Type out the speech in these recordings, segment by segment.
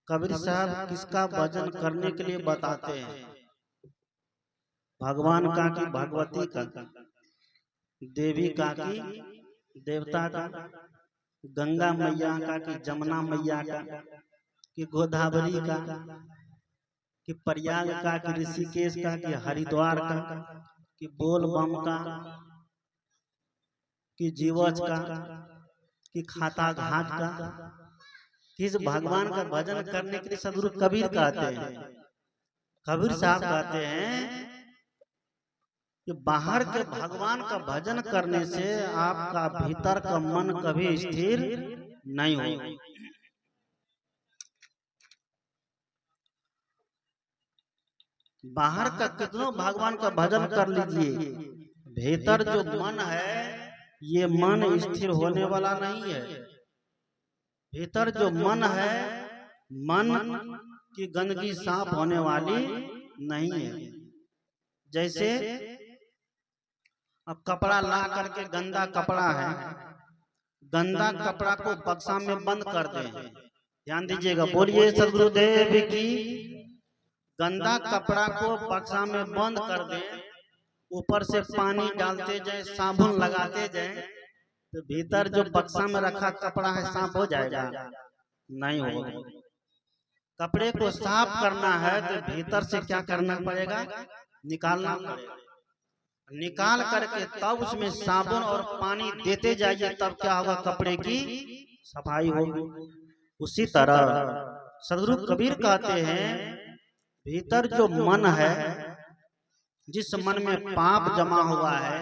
कबीर साहब किसका भजन करने के लिए बताते हैं? भगवान का कि भगवती का, देवी का कि देवता का, गंगा मैया का कि जमुना मैया का, कि गोदावरी का, कि प्रयाग का, कि ऋषिकेश का, कि हरिद्वार का, कि बोल बम का, कि जीवच का, कि खाता घाट का? किस भगवान का भजन करने के लिए सदगुरु कबीर कहते हैं? कबीर साहब कहते हैं कि बाहर के भगवान का भजन करने से आपका भीतर का मन कभी स्थिर नहीं होगा। बाहर का कितनों भगवान का भजन कर लीजिए, भीतर जो मन है ये मन स्थिर होने वाला नहीं है। भीतर जो मन है, मन की गंदगी साफ होने वाली नहीं है। जैसे अब कपड़ा ला करके, गंदा कपड़ा है, गंदा कपड़ा को बक्सा में बंद कर दें। ध्यान दीजिएगा, बोलिए सदगुरुदेव की। गंदा कपड़ा को बक्सा में बंद कर दें, ऊपर से पानी डालते जाए, साबुन लगाते जाए, तो भीतर जो बक्सा में रखा कपड़ा है साफ हो जाएगा? नहीं होगा। कपड़े को साफ करना है तो भीतर से क्या करना पड़ेगा? निकालना पड़ेगा। निकाल करके तब उसमें साबुन और पानी देते जाइए, तब क्या होगा? कपड़े की सफाई होगी। उसी तरह सदगुरु कबीर कहते हैं, भीतर जो मन है, जिस मन में पाप जमा हुआ है,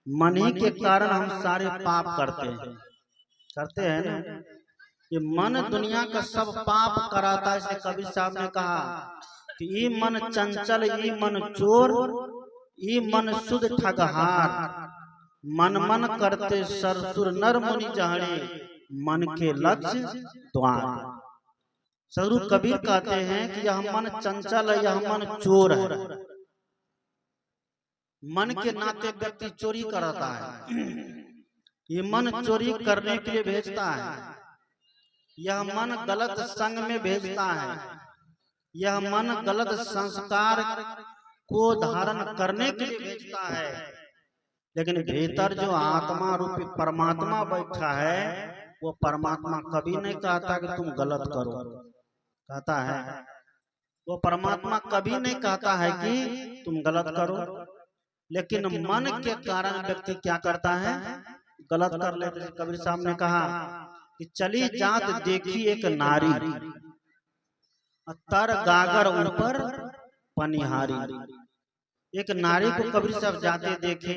मन ही के कारण हम सारे पाप करते हैं ना। ये मन दुनिया का सब पाप कराता है। इसलिए कबीर साहब ने कहा कि ये मन चंचल, ये मन चोर, ये मन शुद्ध ठगहार, मन मन करते सरसुर नर मुनि जहरे, मन के लक्ष्य द्वार। सदगुरु कबीर कहते हैं कि यह मन चंचल है, यह मन चोर है। मन के नाते व्यक्ति चोरी करता है। ये मन चोरी करने के लिए भेजता है। यह मन गलत संग में भेजता है। यह मन गलत संस्कार को धारण करने के लिए भेजता है। लेकिन भीतर जो आत्मा रूपी परमात्मा बैठा है, वो परमात्मा कभी नहीं कहता कि तुम गलत करो। कहता है वो परमात्मा कभी नहीं कहता है कि तुम गलत करो। लेकिन मन के कारण व्यक्ति क्या करता है? गलत कर लेते हैं। कबीर साहब ने कहा कि चली जात देखी एक नारी, तर गागर ऊपर पनिहारी। एक नारी को कबीर साहब जाते देखे।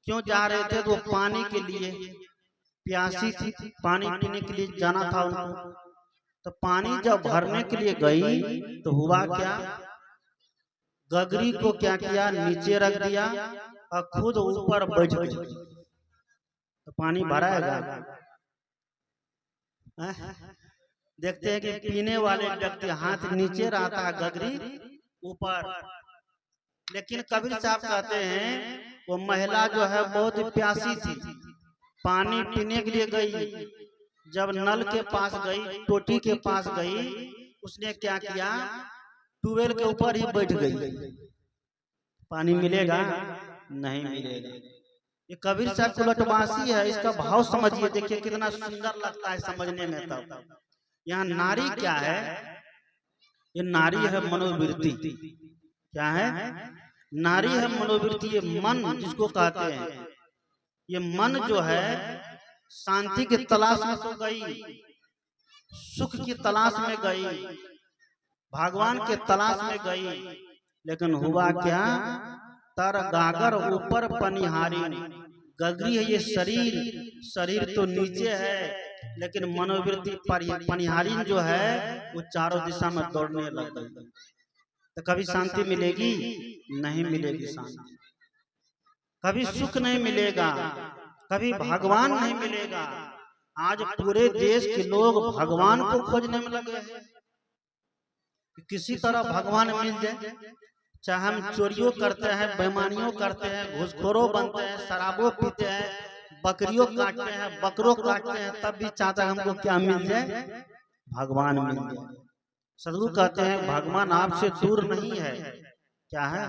क्यों जा रहे थे? तो वो पानी के लिए प्यासी थी, पानी पीने के लिए जाना था उनको। तो पानी जब भरने के लिए गई तो हुआ क्या? गगरी को क्या किया? नीचे रख दिया और खुद ऊपर बैठ गई। तो पानी भराएगा? देखते हैं कि पीने वाले व्यक्ति हाथ नीचे रहता है, गगरी ऊपर। लेकिन कबीर साहब कहते हैं वो महिला जो है बहुत प्यासी थी, पानी पीने के लिए गई। जब नल के पास गई, टोटी के पास गई, उसने क्या किया? ट्यूबवेल के ऊपर ही बैठ गई। पानी मिलेगा? नहीं मिलेगा। ये कबीर साहब को लटवासी है। इसका भाव समझिए, देखिए कितना सुंदर लगता है समझने में। तब यहाँ नारी क्या है? ये नारी है मनोवृत्ति। क्या है? नारी है मनोवृत्ति। ये मन जिसको कहते हैं, ये मन जो है शांति की तलाश में तो गई, सुख की तलाश में गई, भगवान के तलाश में गई। लेकिन हुआ क्या? तर गागर ऊपर पनिहारी। गगरी है ये शरीर, शरीर तो नीचे है, लेकिन मनोवृत्ति पनिहारी जो है वो चारों दिशा में दौड़ने लग गई। तो कभी शांति मिलेगी? नहीं मिलेगी शांति। कभी सुख नहीं मिलेगा, कभी भगवान नहीं मिलेगा। आज पूरे देश के लोग भगवान को खोजने में लगे हैं, किसी तरह भगवान मिल जाए। चाहे हम चोरियों करते हैं, बेईमानियों करते हैं, घूसखोरों बनते हैं, शराबों पीते हैं, बकरियों काटते हैं, बकरों काटते हैं, तब भी चाहता है हमको क्या मिल जाए? भगवान मिल गया। सदगुरु कहते हैं भगवान आपसे दूर नहीं है। क्या है?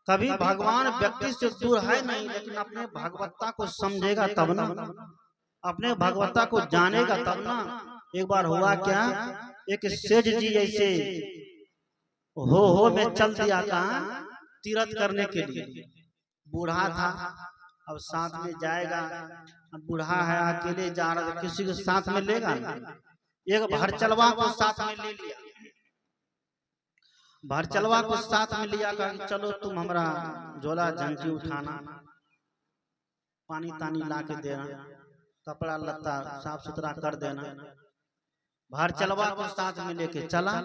कभी भगवान व्यक्ति से दूर है नहीं, लेकिन अपने भगवत्ता को समझेगा तब ना, अपने भगवत्ता को जानेगा तब ना। एक बार हुआ क्या, एक सेठ जी ऐसे हो में चल दिया कहाँ, तीर्थ करने के लिए। बूढ़ा था, अब साथ में जाएगा, अब बूढ़ा है अकेले जा रहा था, किसी को साथ में लेगा ना। एक भरचलवा को साथ में ले लिया, भरचलवा को साथ में लिया, कहा चलो तुम हमारा झोला झंझी उठाना, पानी तानी ला के देना, कपड़ा लत्ता साफ सुथरा कर देना। भरचलवा को साथ में लेके चला।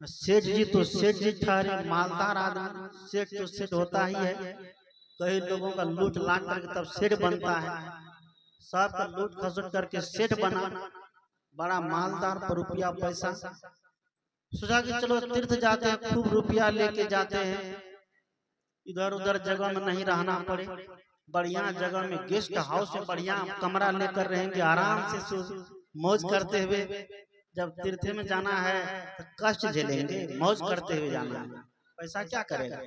सेठ जी तो सेठ जी ठहरे, मालदार आदमी, सेठ तो सेठ होता ही है, कई लोगों का लूट लाट करके तब सेठ बनता है, सबका लूट खसुट करके सेठ बना, बड़ा मालदार पर रुपया पैसा। सोचा कि चलो तीर्थ जाते हैं, खूब रुपया लेके जाते हैं, इधर उधर जगह में नहीं रहना पड़े, बढ़िया जगह में गेस्ट हाउस में बढ़िया कमरा लेकर रहेंगे, आराम से मौज करते हुए। जब तीर्थ में जाना है तो कष्ट झेलेंगे, मौज करते हुए जाना है, पैसा क्या करेगा।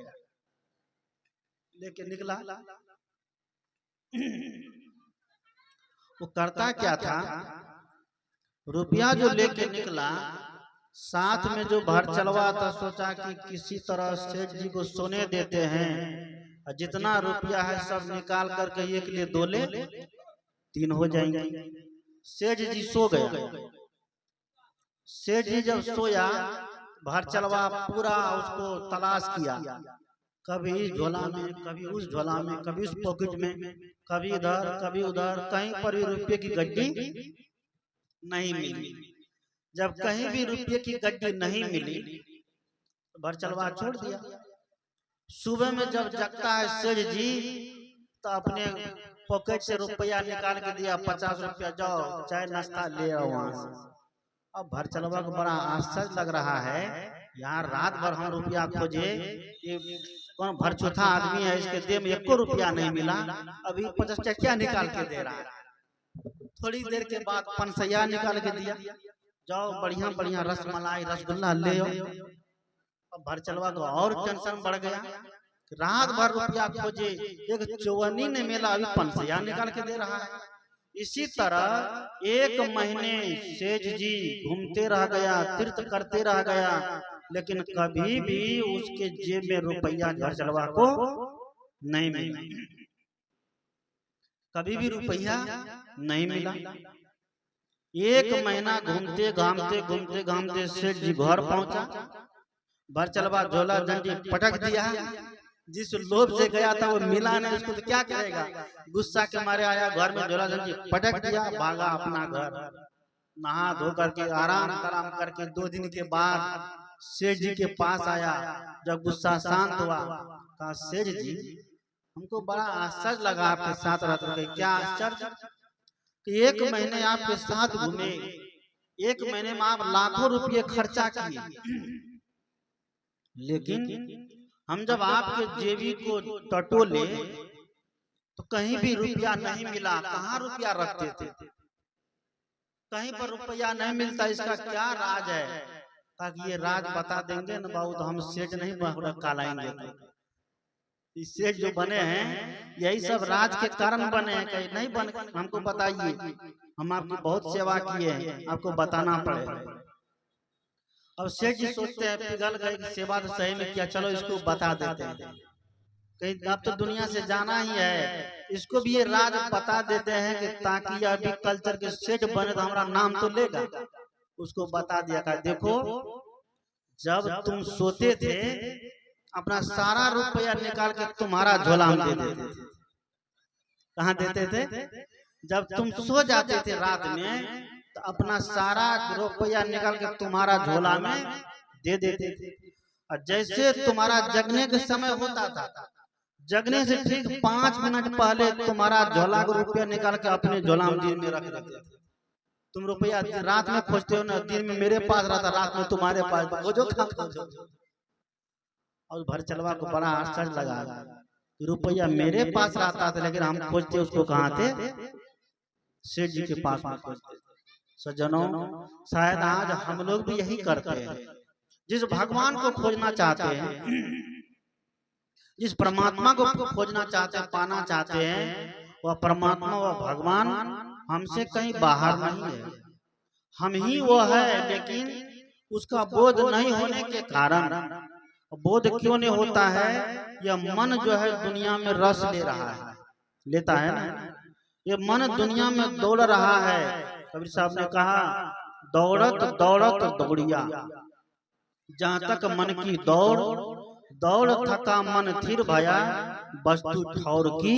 लेके निकला, वो करता क्या था, रुपया जो लेके निकला, साथ में जो भरचलवा था, सोचा कि किसी तरह सेठ जी को सोने देते हैं, जितना रुपया है सब निकाल करके एक ले दो ले 3 हो जाएंगे। सेठ जी सो गया। सेठ जी जब सोया, भरचलवा पूरा उसको तलाश किया, कभी झोला में, कभी उस झोला में, कभी उस पॉकेट में, कभी इधर कभी उधर, कहीं पर भी रुपये की गड्डी नहीं मिली। जब कहीं भी रुपये की गड्डी नहीं मिली, भरचलवा छोड़ दिया। सुबह में जब जगता है सेठ जी, तो अपने पॉकेट से रुपया निकाल के दिया, 50 रुपया, जाओ चाय नाश्ता ले आओ वहां से। अब भरचलवा को बड़ा आश्चर्य लग रहा है, यहाँ रात भर हम रुपया खोजे, ये कौन भरचूथा आदमी है, इसके देह में 1 रुपया नहीं मिला, अभी 50 टकिया निकाल के दे रहा है। थोड़ी देर के बाद 5 निकाल के दिया, जाओ बढ़िया बढ़िया रसमलाई रसगुल्ला ले आओ। अब भरचलवा को और टेंशन बढ़ गया, रात भर रुपया खोजे, एक चौवनी ने मिला, अभी 5 निकाल के दे रहा है। इसी तरह 1 महीने सेठ जी घूमते रह गया, तीर्थ करते रह गया, लेकिन कभी भी उसके जेब में रुपया भरचलवा को नहीं मिला, कभी भी रुपया नहीं मिला। 1 महीना घूमते घामते सेठ जी घर पहुंचा, भरचलवा झोला झंझी पटक दिया। जिस लोभ से गया था वो मिला नहीं, उसको तो क्या करेगा, गुस्सा के मारे आया घर में, झोला झंझी पटक दिया, भागा अपना घर। नहा धो करके आराम करके 2 दिन के बाद सेठ जी के पास आया। जब गुस्सा शांत हुआ, कहा सेठ जी हमको बड़ा आश्चर्य लगा आपके साथ रहते। क्या आश्चर्य? कि 1 महीने आपके साथ घूमे, 1 महीने में आप लाखों रुपये खर्चा किए, लेकिन हम जब आपके जेबी को टटोले तो कहीं भी रुपया नहीं मिला। कहाँ रुपया रखते थे? कहीं पर रुपया नहीं मिलता, इसका क्या राज है? ताकि ये राज बता देंगे ना बाबू, तो हम सेठ नहीं कहलाएंगे। तो सेठ जो बने हैं यही सब राज के कारण बने हैं, कहीं नहीं बने। हमको बताइए, हम आपकी बहुत सेवा किए हैं, आपको बताना पड़ेगा। अब सेठ जी सोचते हैं पिघल गए कि सेवा तो सही में किया, चलो इसको बता देते हैं, कहीं अब तो दुनिया से जाना ही है, इसको भी ये राज बता देते हैं कि ताकि यह भी कल्चर के सेठ बने तो हमारा नाम तो लेगा। उसको बता दिया था, देखो जब तुम सोते थे अपना सारा रुपया निकाल के तुम्हारा झोला में दे देते थे। कहाँ देते थे? जब तुम सो जाते थे रात में तो अपना सारा रुपया निकाल के तुम्हारा झोला में दे देते थे। और जैसे तुम्हारा जगने के समय होता था, जगने से ठीक 5 मिनट पहले तुम्हारा झोला का रुपया निकाल के अपने झोला में रख देते थे। तुम रुपया रात में खोजते हो ना, दिन में मेरे पास रहता, रात में तुम्हारे पास, खोजो था खोजो। और भरचलवा को बड़ा आश्चर्य लगा, रुपया मेरे पास रहता था लेकिन हम खोजते उसको कहाँ थे? सेठ जी के पास में खोजते। सज्जनों, शायद आज हम लोग भी यही करते हैं। जिस भगवान को खोजना चाहते हैं, जिस परमात्मा को खोजना चाहते हैं, पाना चाहते हैं, वह परमात्मा वह भगवान हमसे कहीं बाहर नहीं है, हम ही वो है। लेकिन उसका बोध नहीं होने के कारण, बोध क्यों नहीं होता है? यह मन जो है दुनिया में रस ले रहा है, लेता है ना। ये मन दुनिया में दौड़ रहा है। कबीर साहब ने कहा, दौड़त दौड़त दौड़िया, जहाँ तक मन की दौड़, दौड़ थका मन थिर भया, वस्तु ठौर की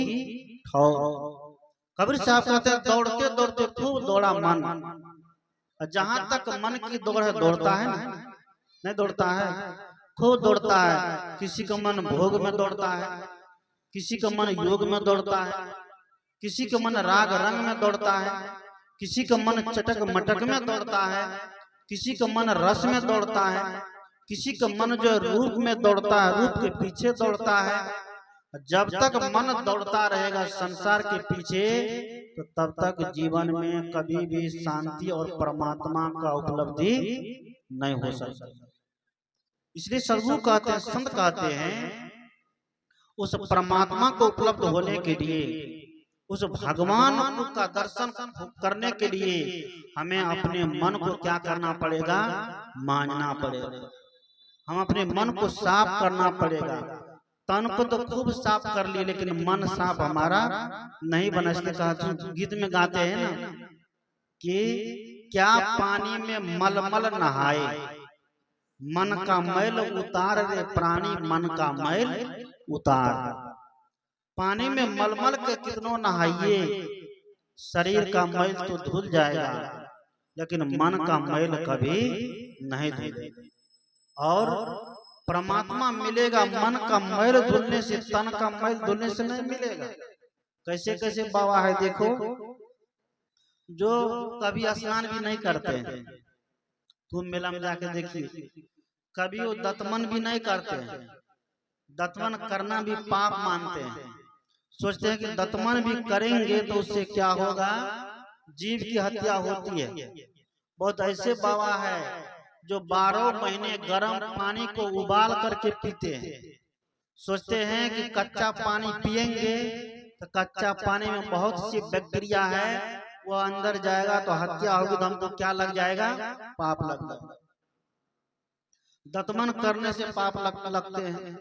ठौर। कबीर साहब कहते हैं, दौड़ते दौड़ते खूब दौड़ा मन। जहाँ तक मन की दौड़ है, दौड़ता है ना, नहीं दौड़ता है, खूब दौड़ता है। किसी का मन भोग में दौड़ता है, किसी का मन योग में दौड़ता है, किसी का मन राग रंग में दौड़ता है, किसी का मन चटक मटक में दौड़ता है, किसी का मन रस में दौड़ता है, किसी का मन जो रूप में दौड़ता है, रूप के पीछे दौड़ता है। जब तक मन दौड़ता रहेगा संसार के पीछे, तो तब तक जीवन में कभी भी शांति और परमात्मा का उपलब्धि नहीं हो सकता। इसलिए सदगुरु कहते हैं, संत कहते हैं, उस परमात्मा को उपलब्ध होने के लिए, उस भगवान का दर्शन करने के लिए हमें अपने मन को क्या करना पड़ेगा? मांझना पड़ेगा। हम अपने मन को साफ करना पड़ेगा। तन को तो खूब साफ कर लिए, लेकिन मन साफ हमारा नहीं बना। इसलिए कहा, गीत में गाते हैं ना कि क्या पानी में मलमल नहाए, मन का मैल उतार रे प्राणी, मन का मैल उतार। पानी में मलमल के कितनों नहाइए, शरीर का मैल तो धुल जाएगा, लेकिन मन का मैल कभी नहीं धुलेगा। और परमात्मा मिलेगा मन का मैल धुलने से, तन का मैल धुलने से नहीं मिलेगा। कैसे कैसे बाबा है देखो, जो कभी स्नान भी नहीं करते हैं, तुम मेला में जाके देखिए, कभी वो दतमन भी नहीं करते हैं। दतमन करना भी पाप मानते हैं, सोचते हैं कि दतमन भी करेंगे तो उससे क्या होगा? जीव की हत्या होती है। बहुत ऐसे बाबा है जो 12 महीने गर्म पानी को उबाल करके पीते हैं। सोचते हैं कि कच्चा पानी पिएंगे तो कच्चा पानी में बहुत सी बैक्टीरिया है, वो अंदर जाएगा तो हत्या होगी, तो हमको क्या लग जाएगा? पाप लग जाएगा। दतमन करने से पाप लगते हैं,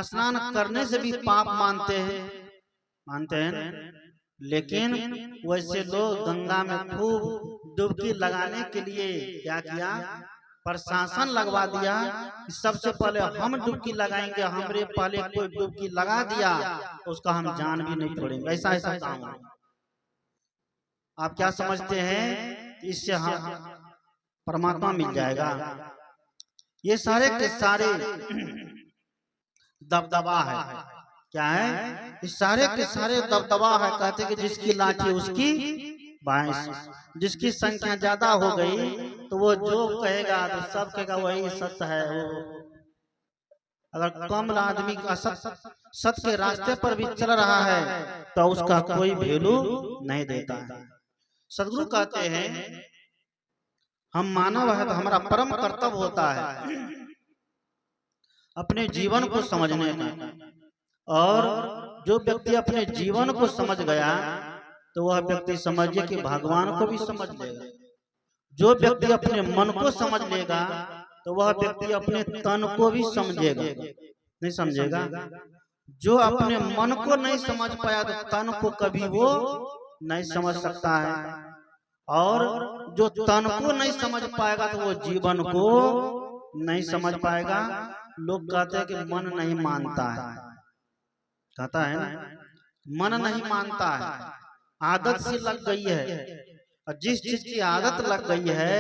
स्नान करने से भी पाप मानते हैं। लेकिन वैसे लोग गंगा में खूब डुबकी लगाने के लिए क्या किया? प्रशासन लगवा दिया कि सबसे पहले हम डुबकी लगाएंगे, हमरे पहले कोई डुबकी लगा दिया तो उसका हम जान भी नहीं छोड़ेंगे। ऐसा ऐसा काम है। आप क्या समझते हैं? इससे हम परमात्मा मिल जाएगा? ये सारे के सारे दबदबा है। क्या है? इस सारे के सारे दबदबा है। कहते कि जिसकी लाठी उसकी भैंस, जिसकी संख्या ज्यादा हो गई तो वो जो कहेगा तो सब कहेगा वही सत्य है। वो अगर कम आदमी का सत्य के रास्ते पर भी चल रहा है तो उसका कोई वैल्यू नहीं देता है। सदगुरु कहते हैं, हम मानव है तो हमारा परम कर्तव्य होता है अपने जीवन को समझने का। और जो व्यक्ति अपने जीवन को समझ गया तो वह व्यक्ति समझिए कि भगवान को भी समझ लेगा। जो व्यक्ति अपने मन को समझ लेगा तो वह व्यक्ति अपने तन को भी समझेगा, नहीं समझेगा। जो अपने मन को नहीं समझ पाया तो तन को कभी वो नहीं समझ सकता है, और जो तन को नहीं समझ पाएगा तो वो जीवन को नहीं समझ पाएगा। लोग कहते हैं कि मन नहीं मानता है, कहता है ना, मन नहीं मानता है, आदत से लग गई है। और जिस चीज की आदत लग गई है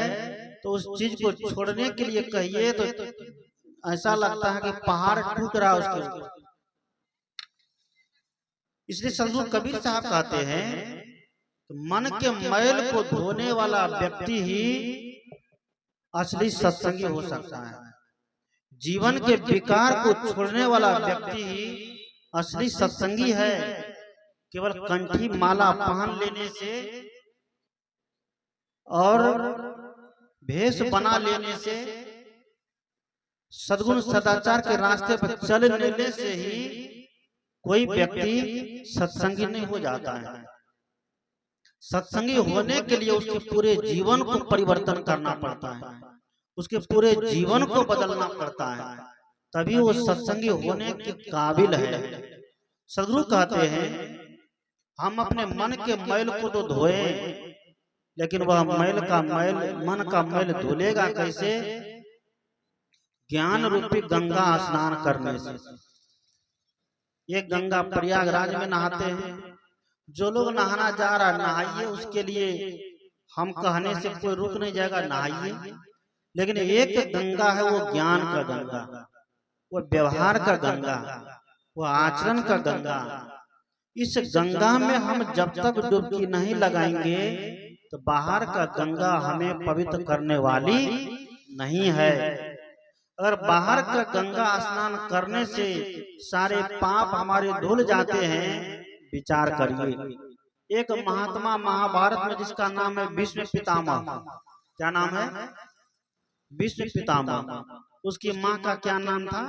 तो उस चीज को छोड़ने के लिए कहिए तो ऐसा लगता है कि पहाड़ टूट रहा है उसके ऊपर। इसलिए सदगुरु कबीर साहब कहते हैं तो मन के मैल को धोने वाला व्यक्ति ही असली सत्संगी हो सकता है। जीवन के विकार को छोड़ने वाला व्यक्ति ही असली सत्संगी है। केवल कंठी माला पहन लेने से और भेष बना लेने से, सद्गुण सदाचार के रास्ते पर चलने से ही कोई व्यक्ति सत्संगी नहीं हो जाता है। सत्संगी होने के लिए उसके पूरे जीवन को परिवर्तन करना पड़ता है, उसके पूरे जीवन को बदलना पड़ता है, तभी वो सत्संगी होने के काबिल है। सदगुरु कहते हैं हम अपने मन के मैल को तो धोए, लेकिन वह मन का मैल धुलेगा कैसे? ज्ञान रूपी गंगा स्नान करने से। ये गंगा प्रयागराज में नहाते हैं, जो लोग नहाना जा रहा नहाइए, उसके लिए हम कहने से कोई रुक नहीं जाएगा, नहाइए। लेकिन एक गंगा है, वो ज्ञान का गंगा, वो व्यवहार का गंगा, वो आचरण का गंगा। इस गंगा में हम जब तक डुबकी नहीं लगाएंगे तो बाहर का गंगा हमें पवित्र करने वाली नहीं है। अगर बाहर का गंगा स्नान करने से सारे पाप हमारे धुल जाते हैं, विचार करिए। एक महात्मा महाभारत में जिसका नाम है भीष्म पितामह, क्या नाम है? भीष्म पितामह। उसकी माँ का क्या नाम था?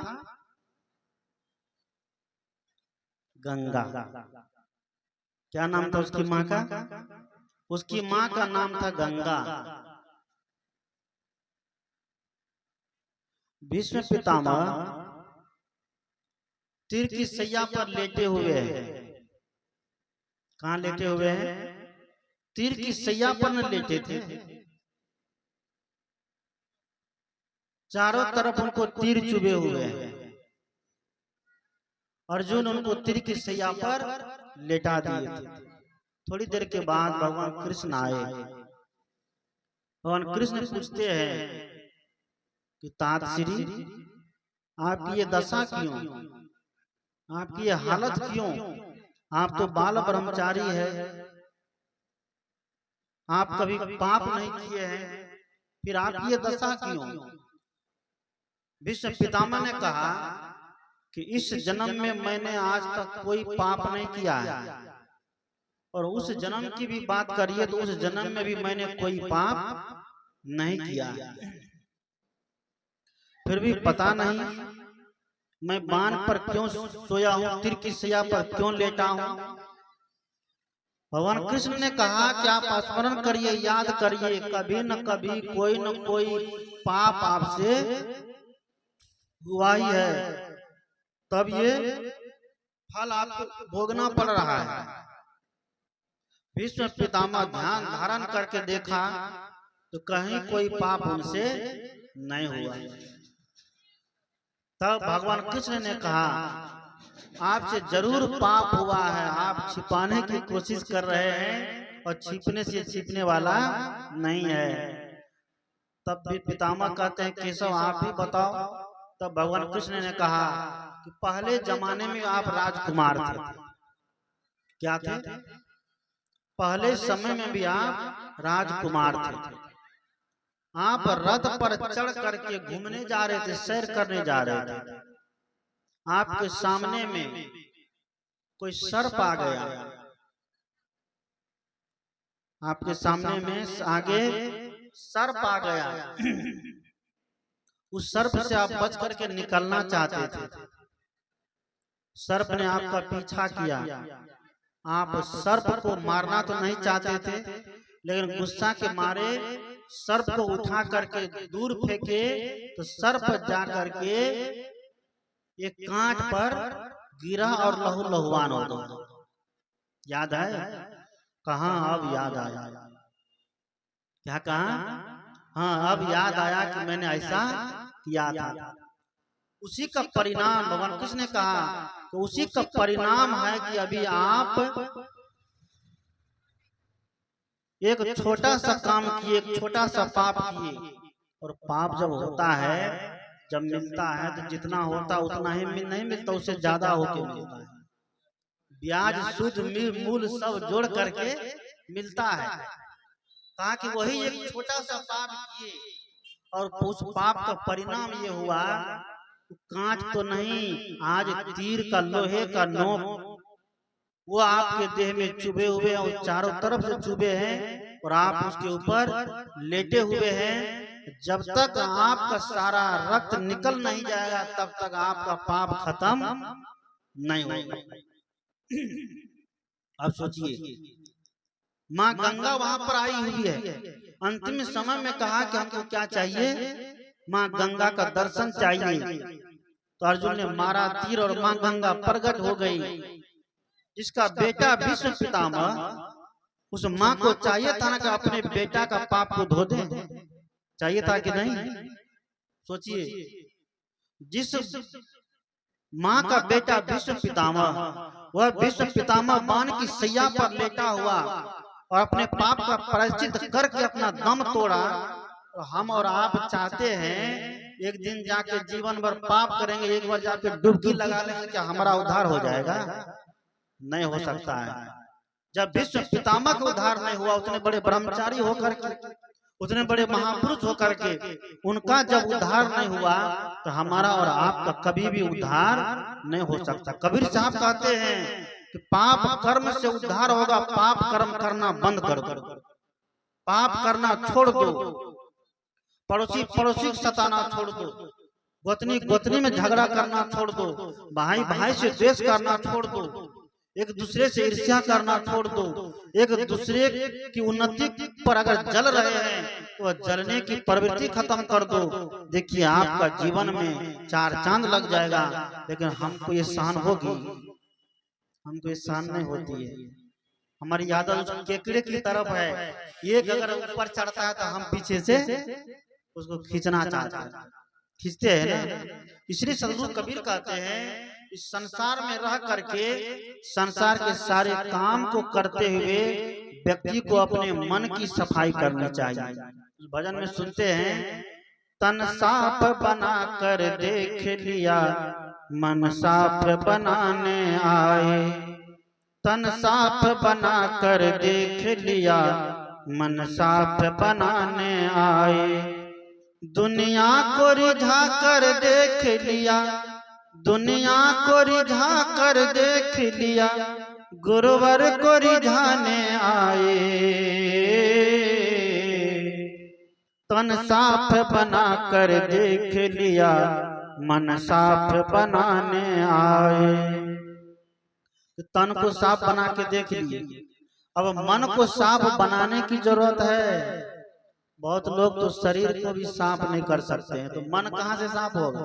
गंगा। क्या नाम था उसकी माँ का? उसकी माँ का नाम था गंगा। भीष्म पितामह तीर की सैया पर लेटे हुए हैं। कहाँ लेटे हुए हैं? तीर की सैया पर न लेटे थे, चारों तरफ उनको तीर चुभे हुए हैं। अर्जुन उनको तीर की सैया पर लेटा दिए थे। थोड़ी देर के बाद भगवान कृष्ण आए। भगवान कृष्ण पूछते हैं कि तात श्री, आपकी ये दशा क्यों, आपकी ये हालत क्यों? आप तो बाल ब्रह्मचारी है, आप कभी पाप नहीं किए हैं, फिर आपकी ये दशा क्यों? भीष्म पितामह ने कहा कि इस जन्म में मैंने आज तक कोई पाप नहीं किया है, और उस जन्म की भी बात करिए तो उस जन्म में भी मैंने कोई पाप नहीं किया। फिर भी पता नहीं मैं बाण पर क्यों सोया हूं, तीर की सैया पर क्यों लेटा हूं। भगवान कृष्ण ने कहा कि आप स्मरण करिए, याद करिए, कभी न कभी कोई न कोई पाप आपसे हुआ ही है, तब ये फल आपको भोगना पड़ रहा है। भीष्म पितामह ध्यान धारण करके देखा तो कहीं कोई पाप उनसे नहीं हुआ। तब भगवान कृष्ण ने कहा आपसे जरूर पाप हुआ है, आप छिपाने की कोशिश कर रहे हैं और छिपने से छिपने वाला नहीं है। तब भी पितामह कहते हैं केशव आप ही बताओ। तब भगवान कृष्ण ने कहा कि पहले जमाने में आप राजकुमार थे। क्या थे? पहले समय में भी आप राजकुमार थे। आप रथ पर चढ़ करके घूमने जा रहे थे, सैर करने जा रहे थे। आपके सामने में कोई सर्प आ गया, आपके सामने में आगे सर्प आ गया। उस सर्प से आप बच करके निकलना चाहते थे। सर्प ने आपका पीछा किया, आप सर्प को मारना तो नहीं चाहते थे, लेकिन गुस्सा के मारे सर्प को उठा करके दूर फेंके तो सर्प जा करके एक कांट पर गिरा और लहू लहुआन हो गया। याद है? कहाँ अब याद आया? क्या कहा? हाँ, अब याद आया कि मैंने ऐसा किया था। उसी का परिणाम भगवान कृष्ण ने कहा तो उसी का परिणाम है कि अभी आप एक छोटा सा काम किए, एक छोटा सा पाप किए, और पाप जब होता है, जब मिलता है तो जितना होता उतना ही नहीं मिलता, उससे ज्यादा होके मिलता है। ब्याज सूद मूल सब जोड़ करके मिलता है। कहा कि वही एक छोटा सा पाप किए और उस पाप का परिणाम ये हुआ, कांच तो नहीं, आज तीर का लोहे का नोक वो आपके देह में चुभे हुए और चारों तरफ से चुभे हैं, और आप उसके ऊपर लेटे हुए हैं, जब तक आपका सारा रक्त निकल नहीं जाएगा तब तक आपका पाप खत्म नहीं होगा। अब सोचिए, माँ गंगा वहां पर आई हुई है, अंतिम समय में कहा कि हमको क्या चाहिए, माँ गंगा का दर्शन चाहिए। तो अर्जुन ने मारा तीर और माँ गंगा प्रकट हो गई। जिसका बेटा भीष्म पितामह, उस माँ को चाहिए था ना कि अपने बेटा का पाप को धो दे, चाहिए था कि नहीं? सोचिए, जिस माँ का बेटा भीष्म पितामह, वह भीष्म पितामह बाण की सैया पर लेटा हुआ और अपने पाप का प्रायश्चित करके अपना दम तोड़ा। तो हम और आप चाहते हैं एक दिन जाके जीवन भर पाप करेंगे, एक बार जाके डुबकी लगा लेंगे, क्या हमारा उद्धार हो जाएगा? नहीं हो सकता है। जब भीष्म पितामह का उद्धार नहीं हुआ, उतने बड़े ब्रह्मचारी होकर के, उतने बड़े महापुरुष होकर के, उनका जब उद्धार नहीं हुआ तो हमारा और आपका कभी भी उद्धार नहीं हो सकता। कबीर साहब कहते हैं कि पाप कर्म से उद्धार होगा, पाप कर्म करना बंद कर दो, पाप करना छोड़ दो, पड़ोसी पड़ोसी सताना छोड़ दो, गोतनी गोतनी में झगड़ा करना छोड़ दो, भाई भाई से द्वेष करना छोड़ दो, एक दूसरे से ईर्ष्या करना छोड़ दो, एक दूसरे की उन्नति पर अगर जल रहे हैं तो जलने की प्रवृत्ति खत्म कर दो। देखिए आपका जीवन में 4 चांद लग जाएगा। लेकिन हमको ये सहन होगी? हमको ये सहन नहीं होती है। हमारी आदत केकड़े की तरफ है, एक अगर ऊपर चढ़ता है तो हम पीछे से उसको खींचना चाहते हैं, खींचते हैं ना। इसलिए सदगुरु कबीर कहते हैं इस संसार में रह करके संसार के सारे काम को करते हुए व्यक्ति को अपने मन की सफाई करनी चाहिए। उस भजन में सुनते हैं, तन साफ बना कर देख लिया, मन साफ बनाने आए, तन साफ बना कर देख लिया, मन साफ बनाने आए, दुनिया को रिझा कर देख लिया, दुनिया को रिझा कर देख लिया, गुरुवर को रिझाने आए, तन साफ बना कर देख लिया, मन साफ बनाने आए। तन को साफ बना के देख लिए, अब मन को साफ बनाने की जरूरत है। बहुत लोग तो शरीर को भी साफ नहीं कर सकते हैं, तो मन कहाँ से साफ होगा?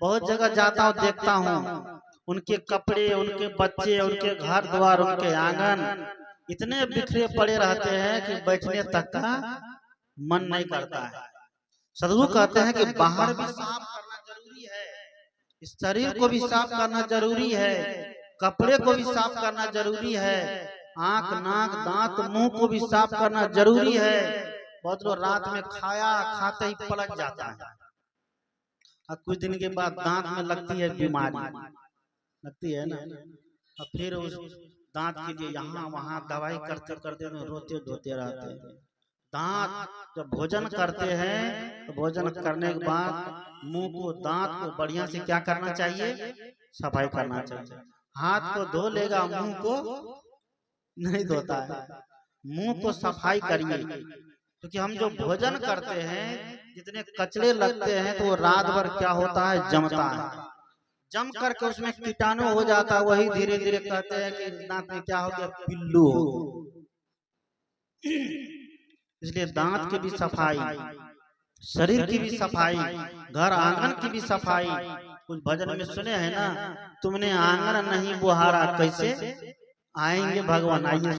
बहुत जगह जाता हूँ, देखता हूँ, उनके कपड़े, उनके बच्चे, उनके घर द्वार, उनके आंगन इतने बिखरे पड़े रहते हैं कि बैठने तक का मन नहीं करता है। सदगुरु कहते हैं कि बाहर भी साफ करना जरूरी है, शरीर को भी साफ करना जरूरी है, कपड़े को भी साफ करना जरूरी है, आंख नाक दांत मुंह को भी साफ करना जरूरी है। बहुत लोग रात में खाया खाते ही पलट जाता है और कुछ दिन के बाद दांत में लगती है बीमारी, लगती है ना, और फिर उस दांत के लिए यहाँ वहाँ दवाई करते करते रोते धोते रहते हैं। दांत जब भोजन करते हैं तो भोजन करने के बाद मुंह को, दांत को बढ़िया से क्या करना चाहिए? सफाई करना चाहिए। हाथ को धो लेगा, मुंह को नहीं धोता है। मुंह को सफाई करिए, क्योंकि हम जो भोजन करते हैं जितने कचरे लगते हैं तो वो रात भर क्या होता है? जमता है, जम करके उसमें कीटाणु हो जाता है। वही धीरे धीरे कहते हैं कि दांत में क्या हो गया? पिल्लू हो गया। इसलिए दांत की भी सफाई, शरीर की भी सफाई, घर आंगन की भी सफाई। कुछ भजन में सुने हैं ना, तुमने आंगन नहीं बुहारा कैसे आएंगे भगवान। आइए